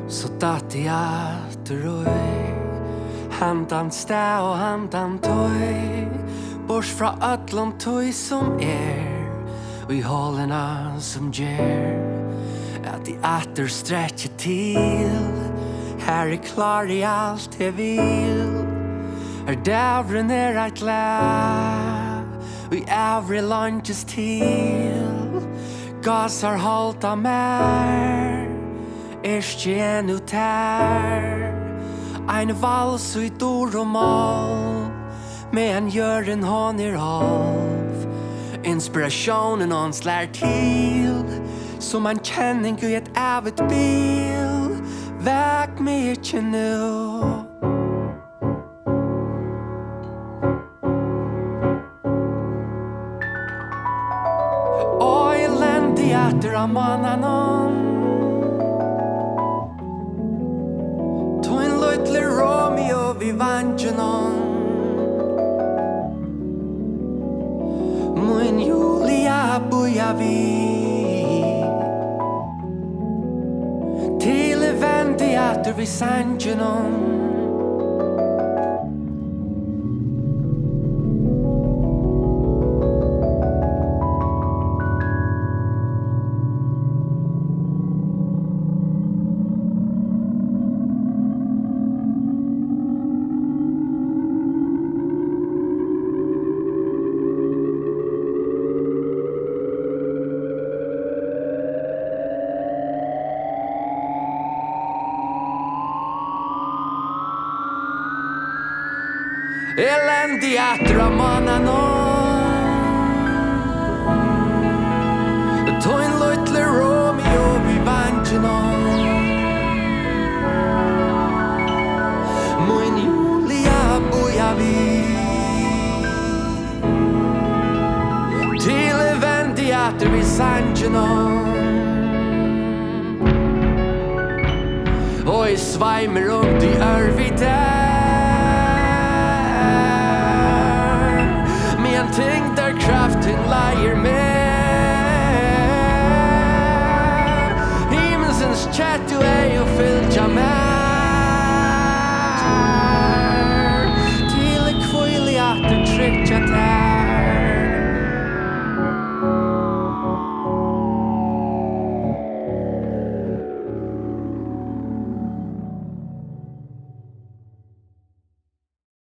Så datt I at røy Handan stæ og handan tøy Bors fra ödlon tøy som Og I hålena som gjer At I atter stretcher til Her klar I alt jeg vil Dævren eit læv Og I every lunches til Gassar halta mer Erstjen ut her Ein vals og I dor og mål Med en gjøren hon halv Inspirationen hon slær til Som en kjenning I et evet bil Væk meg ikke nu Og elendig etter av mannen Romeo vi vangenon Mun Julia boja vi Til eventi atter vi sangenon Elendi etter av mannen Toin løytle Romeo vi vangen Mun Julia boja vi Til evendi etter vi sangen Og I sveimer rundt I ørvide En ting der kraften leier med Himmelsens chat du